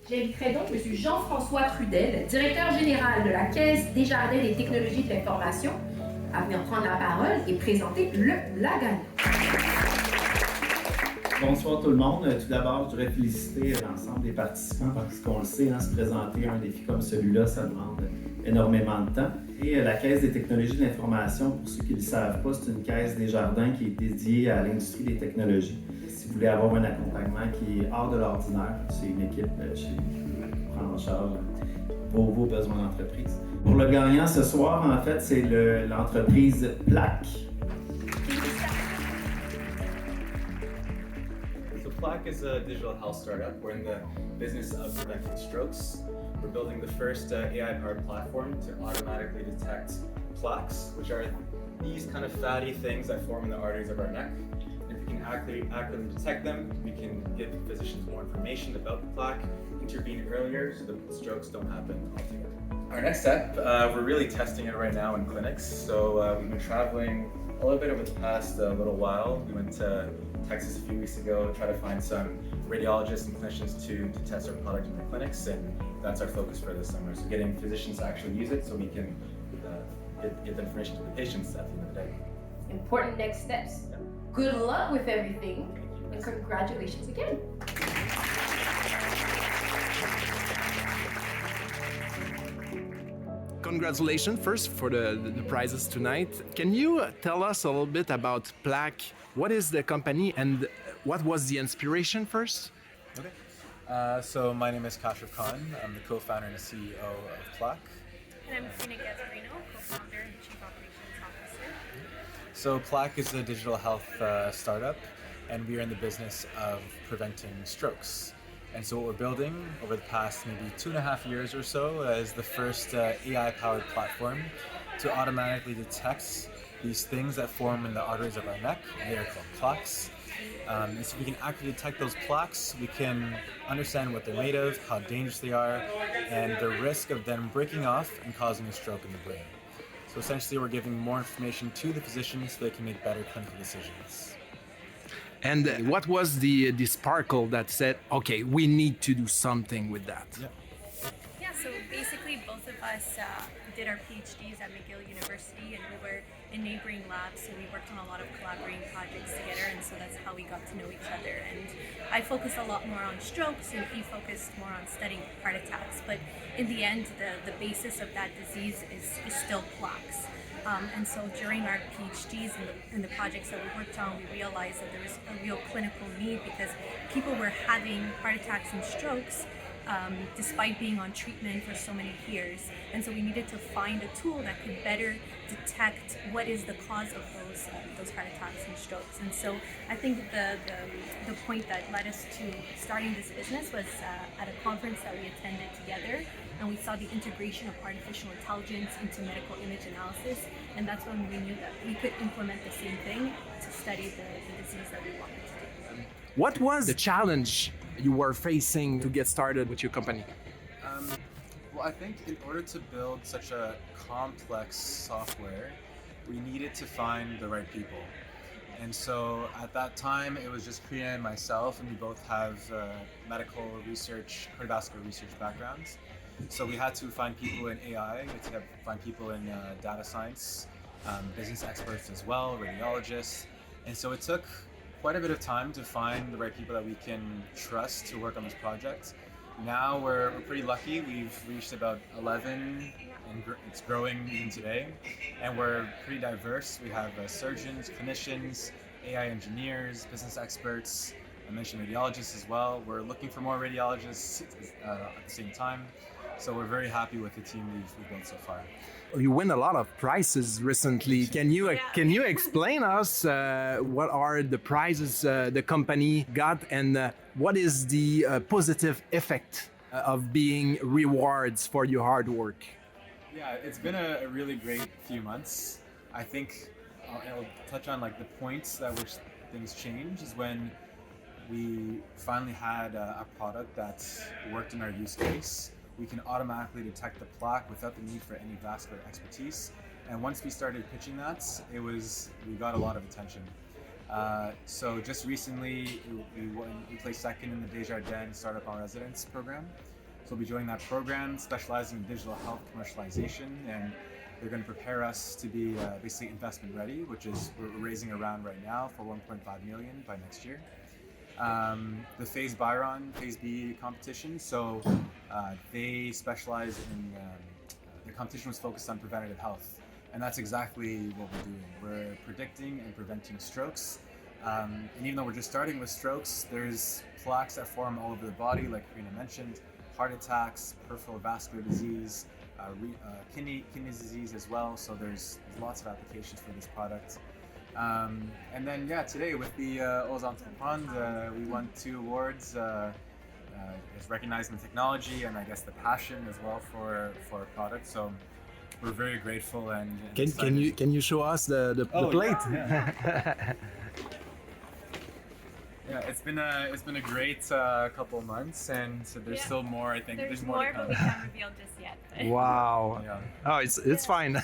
J'inviterai donc M. Jean-François Trudel, directeur général de la Caisse des Jardins des technologies de l'information, à venir prendre la parole et présenter la gala. Bonsoir tout le monde. Tout d'abord, je voudrais féliciter l'ensemble des participants parce qu'on le sait, se présenter à un défi comme celui-là, ça demande énormément de temps. Et la Caisse des technologies de l'information, pour ceux qui ne le savent pas, c'est une caisse des jardins qui est dédiée à l'industrie des technologies. Si vous voulez avoir un accompagnement qui est hors de l'ordinaire, c'est une équipe chez nous qui prend en charge vos besoins d'entreprise. Pour le gagnant ce soir, en fait, c'est l'entreprise Plakk. Plakk is a digital health startup. We're in the business of preventing strokes. We're building the first AI-powered platform to automatically detect plaques, which are these kind of fatty things that form in the arteries of our neck. And if we can accurately detect them, we can give physicians more information about the plaque, intervene earlier so the strokes don't happen altogether. Our next step, we're really testing it right now in clinics. So we've been traveling a little bit over the past little while. We went to Texas a few weeks ago, try to find some radiologists and clinicians to test our product in their clinics, and that's our focus for this summer. So getting physicians to actually use it so we can get the information to the patients at the end of the day. Important next steps. Yep. Good luck with everything, and congratulations again. Congratulations first for the prizes tonight. Can you tell us a little bit about Plakk? What is the company and what was the inspiration first? Okay. So my name is Kashraf Khan. I'm the co-founder and CEO of Plakk. And I'm Tina Gazzarino, co-founder and chief operations officer. So Plakk is a digital health startup, and we are in the business of preventing strokes. And so what we're building over the past maybe 2.5 years or so is the first AI-powered platform to automatically detect these things that form in the arteries of our neck. They are called plaques. And so we can accurately detect those plaques, we can understand what they're made of, how dangerous they are, and the risk of them breaking off and causing a stroke in the brain. So essentially we're giving more information to the physicians so they can make better clinical decisions. And what was the sparkle that said, okay, we need to do something with that? Yeah, so basically both of us did our PhDs at McGill University, and we were in neighboring labs, so we worked on a lot of collaborating projects together, and so that's how we got to know each other. And I focused a lot more on strokes, and he focused more on studying heart attacks. But in the end, the basis of that disease is still plaques. And so during our PhDs and the projects that we worked on, we realized that there was a real clinical need because people were having heart attacks and strokes despite being on treatment for so many years. And so we needed to find a tool that could better detect what is the cause of those heart attacks and strokes. And so I think the point that led us to starting this business was at a conference that we attended together, and we saw the integration of artificial intelligence into medical image analysis, and that's when we knew that we could implement the same thing to study the disease that we wanted to do. What was the challenge you were facing to get started with your company? Well, I think in order to build such a complex software, we needed to find the right people. And so at that time, it was just Priya and myself, and we both have medical research, cardiovascular research backgrounds. So we had to find people in AI, we had to find people in data science, business experts as well, radiologists. And so it took quite a bit of time to find the right people that we can trust to work on this project. Now we're pretty lucky. We've reached about 11, and it's growing even today. And we're pretty diverse. We have surgeons, clinicians, AI engineers, business experts. I mentioned radiologists as well. We're looking for more radiologists at the same time. So we're very happy with the team we've built so far. You win a lot of prizes recently. Can you explain us what are the prizes the company got, and what is the positive effect of being rewards for your hard work? Yeah, it's been a really great few months. I think I'll touch on like the points at which things change is when we finally had a product that worked in our use case. We can automatically detect the plaque without the need for any vascular expertise. And once we started pitching that, we got a lot of attention. So just recently, we placed second in the Desjardins Startup en Residence program. So we'll be joining that program, specializing in digital health commercialization, and they're going to prepare us to be basically investment ready, which is we're raising a round right now for 1.5 million by next year. The Phase Byron, Phase B competition, so they specialize in, the competition was focused on preventative health, and that's exactly what we're doing. We're predicting and preventing strokes, and even though we're just starting with strokes, there's plaques that form all over the body, like Karina mentioned, heart attacks, peripheral vascular disease, kidney disease as well, so there's lots of applications for this product. And then today with the OSEntreprendre, we won 2 awards. It's recognizing the technology and I guess the passion as well for our product. So we're very grateful and can you show us the plate? Yeah. Yeah, it's been a great couple months, and so there's still more. I think there's more to come. But we can't reveal just yet. But. Wow! Yeah. Oh, it's fine.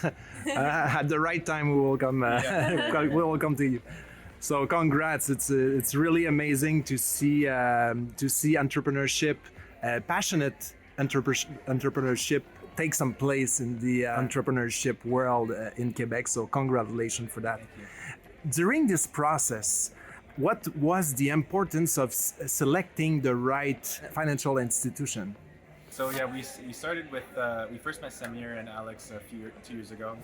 At the right time, we will come. We will come to you. So congrats! It's really amazing to see entrepreneurship, passionate entrepreneurship take some place in the entrepreneurship world in Quebec. So congratulations for that. Thank you. During this process, what was the importance of selecting the right financial institution? So we started with we first met Samir and Alex 2 years ago,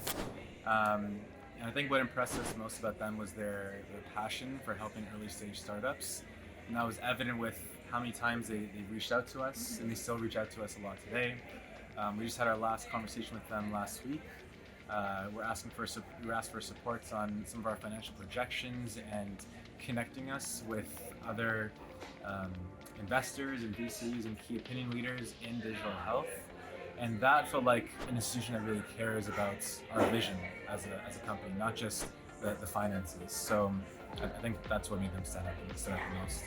and I think what impressed us most about them was their passion for helping early stage startups, and that was evident with how many times they reached out to us, and they still reach out to us a lot today. We just had our last conversation with them last week. We were asked for support on some of our financial projections and connecting us with other investors and VCs and key opinion leaders in digital health, and that felt like an institution that really cares about our vision as a company, not just the finances. So I think that's what made them stand out the most.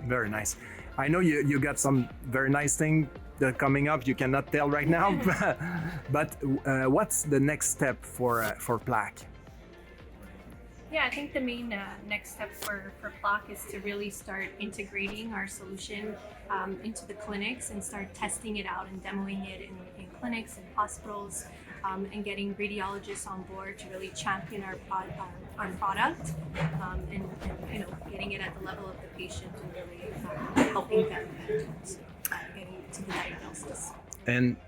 Very nice. I know you got some very nice thing that coming up. You cannot tell right now, but what's the next step for Plakk? Yeah, I think the main next step for Plakk is to really start integrating our solution into the clinics and start testing it out and demoing it in clinics and hospitals, and getting radiologists on board to really champion our product, and getting it at the level of the patient and really helping them getting to the diagnosis. And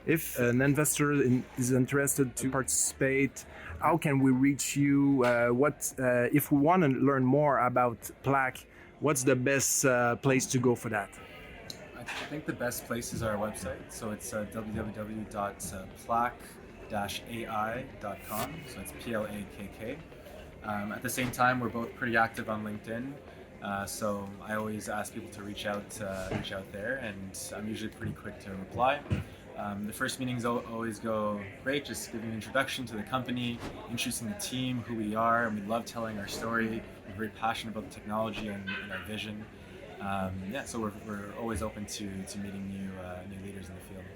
if an investor is interested to participate, how can we reach you? If we want to learn more about Plakk, what's the best place to go for that? I think the best place is our website. So it's www.plakk-ai.com. So it's Plakk. At the same time, we're both pretty active on LinkedIn. So I always ask people to reach out there, and I'm usually pretty quick to reply. The first meetings always go great, just giving an introduction to the company, introducing the team, who we are, and we love telling our story. We're very passionate about the technology and our vision. So we're always open to meeting new leaders in the field.